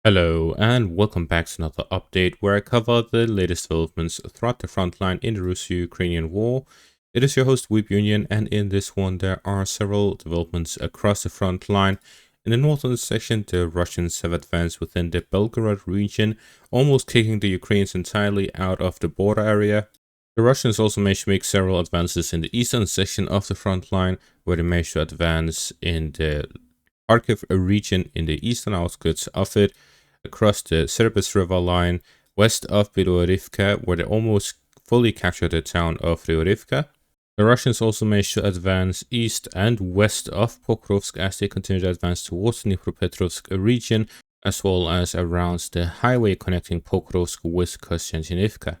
Hello and welcome back to another update where I cover the latest developments throughout the front line in the Russo-Ukrainian war. It is your host Weep Union, and in this one there are several developments across the front line. In the northern section, the Russians have advanced within the Belgorod region, almost kicking the Ukrainians entirely out of the border area. The Russians also managed to make several advances in the eastern section of the front line, where they managed to advance in the Kharkiv region in the eastern outskirts of it, across the Serbis River line, west of Belgorod, where they almost fully captured the town of Ryurivka. The Russians also managed to advance east and west of Pokrovsk as they continued to advance towards the Dnipropetrovsk region, as well as around the highway connecting Pokrovsk with Konstantinivka.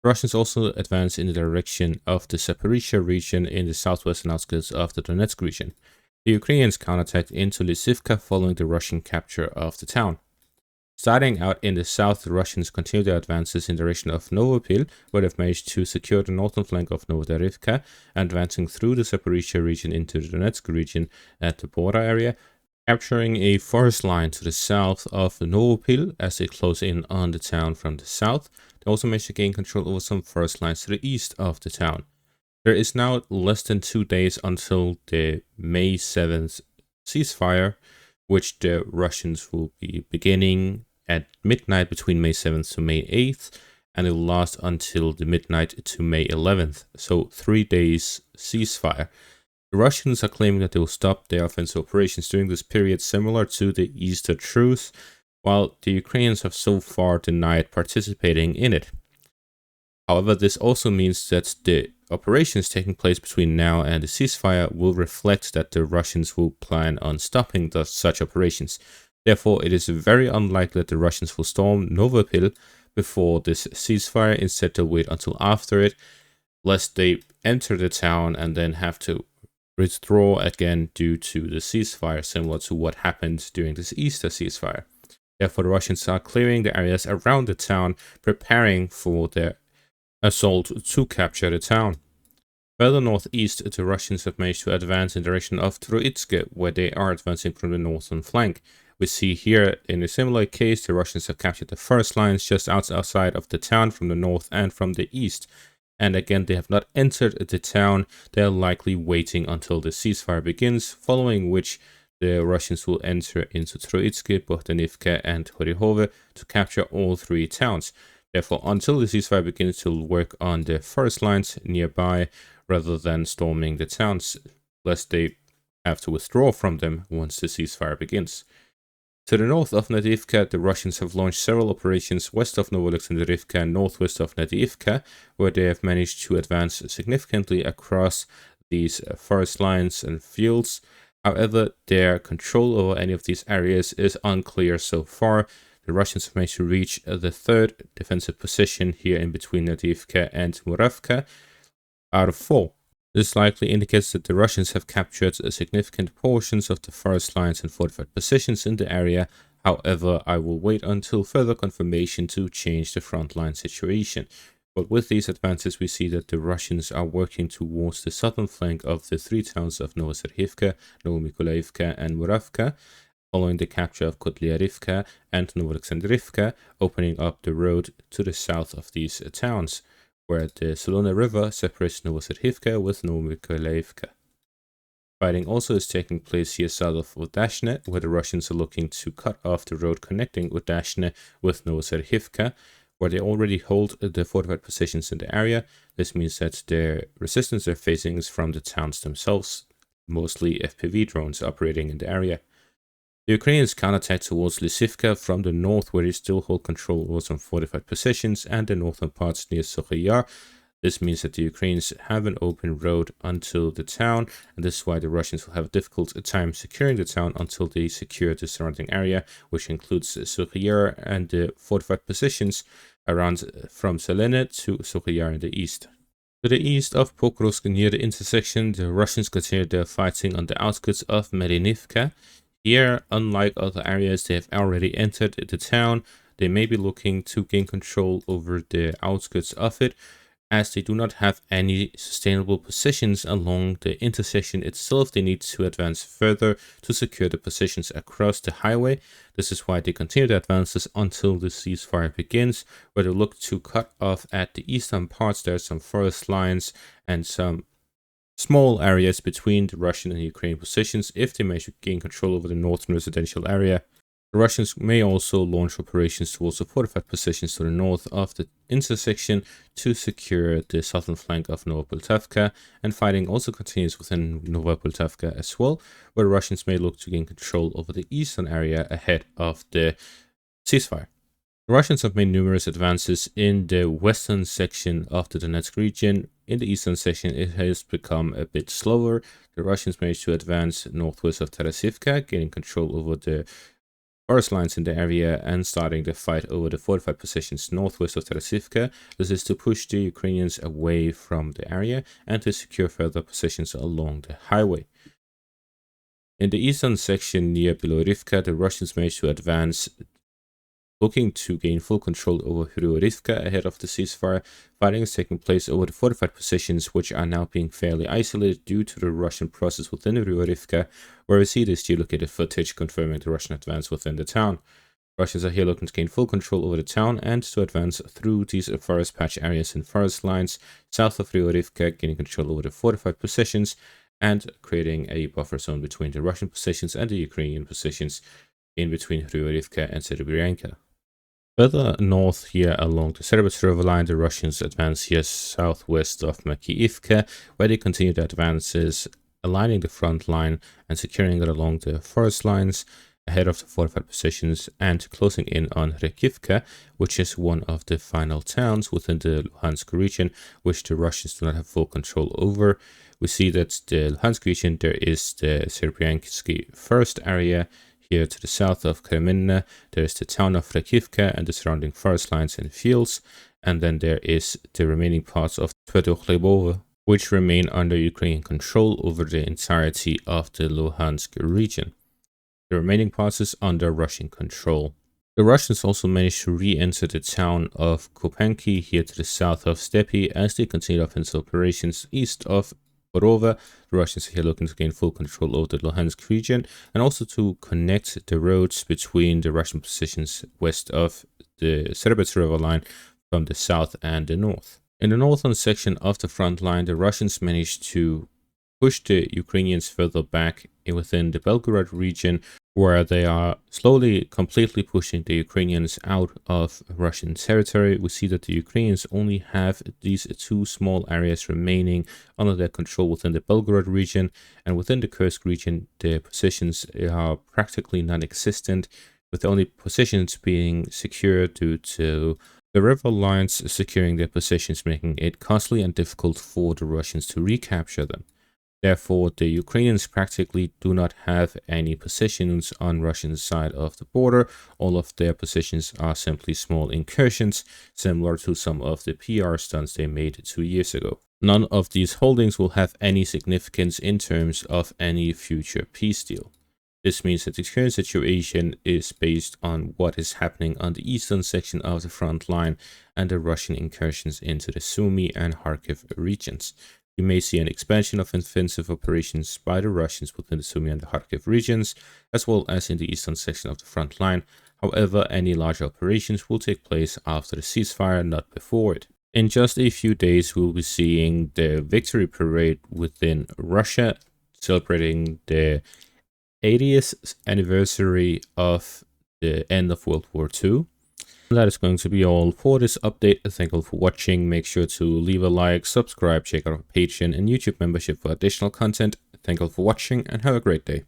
The Russians also advanced in the direction of the Zaporizhia region in the southwestern outskirts of the Donetsk region. The Ukrainians counterattacked into Lysivka following the Russian capture of the town. Starting out in the south, the Russians continued their advances in the direction of Novokhivka, where they've managed to secure the northern flank of Novekhivka, advancing through the Zaporizhia region into the Donetsk region at the border area, capturing a forest line to the south of Novokhivka as they close in on the town from the south. They also managed to gain control over some forest lines to the east of the town. There is now less than 2 days until the May 7th ceasefire, which the Russians will be beginning at midnight between May 7th to May 8th, and it will last until the midnight to May 11th, so 3 days ceasefire. The Russians are claiming that they will stop their offensive operations during this period, similar to the Easter Truce, while the Ukrainians have so far denied participating in it. However, this also means that the operations taking place between now and the ceasefire will reflect that the Russians will plan on stopping such operations. Therefore, it is very unlikely that the Russians will storm Novokhivka before this ceasefire. Instead, they'll wait until after it, lest they enter the town and then have to withdraw again due to the ceasefire, similar to what happened during this Easter ceasefire. Therefore, the Russians are clearing the areas around the town, preparing for their assault to capture the town. Further northeast, the Russians have managed to advance in the direction of Troitsk, where they are advancing from the northern flank. We see here, in a similar case, the Russians have captured the first lines just outside of the town from the north and from the east. And again, they have not entered the town. They are likely waiting until the ceasefire begins, following which the Russians will enter into Troitsk, Bohdanivka, and Horihove to capture all three towns. Therefore, until the ceasefire begins, to work on the first lines nearby rather than storming the towns, lest they have to withdraw from them once the ceasefire begins. To the north of Novekhivka, the Russians have launched several operations west of Novoalexandrivka and northwest of Novekhivka, where they have managed to advance significantly across these forest lines and fields. However, their control over any of these areas is unclear so far. The Russians have managed to reach the third defensive position here in between Novekhivka and Muravka out of 4. This likely indicates that the Russians have captured significant portions of the forest lines and fortified positions in the area. However, I will wait until further confirmation to change the frontline situation. But with these advances, we see that the Russians are working towards the southern flank of the 3 towns of Novoserhivka, Novomykolaiivka, and Muravka, following the capture of Kotlyarivka and Novoalexandrivka, opening up the road to the south of these towns, where the Solona River separates Novoserhivka with Novomykolaiivka. Fighting also is taking place here south of Udashne, where the Russians are looking to cut off the road connecting Udashne with Novoserhivka, where they already hold the fortified positions in the area. This means that the resistance they're facing is from the towns themselves, mostly FPV drones operating in the area. The Ukrainians counterattack towards Lysivka from the north, where they still hold control over some fortified positions and the northern parts near Sokhayar. This means that the Ukrainians have an open road until the town, and this is why the Russians will have a difficult time securing the town until they secure the surrounding area, which includes Sokhayar and the fortified positions around from Selene to Sokhayar in the east. To the east of Pokrovsk, near the intersection, the Russians continued their fighting on the outskirts of Medinivka. Here, unlike other areas, they have already entered the town. They may be looking to gain control over the outskirts of it, As they do not have any sustainable positions along the intersection itself, they need to advance further to secure the positions across the highway. This is why they continue to advance this until the ceasefire begins, where they look to cut off at the eastern parts. There are some forest lines and some small areas between the Russian and Ukrainian positions if they manage to gain control over the northern residential area. The Russians may also launch operations towards the fortified positions to the north of the intersection to secure the southern flank of Novekhivka, and fighting also continues within Novekhivka as well, where the Russians may look to gain control over the eastern area ahead of the ceasefire. The Russians have made numerous advances in the western section of the Donetsk region. In the eastern section, it has become a bit slower. The Russians managed to advance northwest of Ceasefire, gaining control over the forest lines in the area and starting the fight over the fortified positions northwest of Ceasefire. This is to push the Ukrainians away from the area and to secure further positions along the highway. In the eastern section near Belgorod, the Russians managed to advance, looking to gain full control over RUAF ahead of the ceasefire. Fighting is taking place over the fortified positions, which are now being fairly isolated due to the Russian process within RUAF, where we see this geolocated footage confirming the Russian advance within the town. Russians are here looking to gain full control over the town and to advance through these forest patch areas and forest lines south of RUAF, gaining control over the fortified positions and creating a buffer zone between the Russian positions and the Ukrainian positions in between RUAF and Serebrenka. Further north here along the Cerebus River line, the Russians advance here southwest of Novekhivka, where they continue their advances, aligning the front line and securing it along the forest lines ahead of the fortified positions and closing in on Novekhivka, which is one of the final towns within the Luhansk region, which the Russians do not have full control over. We see that the Luhansk region, there is the Serbyansky first area. Here to the south of Imminent, there is the town of Novekhivka and the surrounding forest lines and fields, and then there is the remaining parts of Borova, which remain under Ukrainian control over the entirety of the Luhansk region. The remaining parts is under Russian control. The Russians also managed to re-enter the town of Kopenki here to the south of Stepi as they continued offensive operations east of Borova. The Russians are here looking to gain full control over the Luhansk region and also to connect the roads between the Russian positions west of the Cerebus River line from the south and the north. In the northern section of the front line, the Russians managed to push the Ukrainians further back within the Belgorod region, where they are slowly completely pushing the Ukrainians out of Russian territory. We see that the Ukrainians only have these two small areas remaining under their control within the Belgorod region, and within the Kursk region, the positions are practically non-existent, with the only positions being secured due to the river lines securing their positions, making it costly and difficult for the Russians to recapture them. Therefore, the Ukrainians practically do not have any positions on Russian side of the border. All of their positions are simply small incursions, similar to some of the PR stunts they made 2 years ago. None of these holdings will have any significance in terms of any future peace deal. This means that the current situation is based on what is happening on the eastern section of the front line and the Russian incursions into the Sumy and Kharkiv regions. You may see an expansion of offensive operations by the Russians within the Sumy and the Kharkiv regions, as well as in the eastern section of the front line. However, any larger operations will take place after the ceasefire, not before it. In just a few days, we'll be seeing the victory parade within Russia, celebrating the 80th anniversary of the end of World War II. That is going to be all for this update. Thank you for watching. Make sure to leave a like, subscribe, check out our Patreon and YouTube membership for additional content. Thank you for watching and have a great day.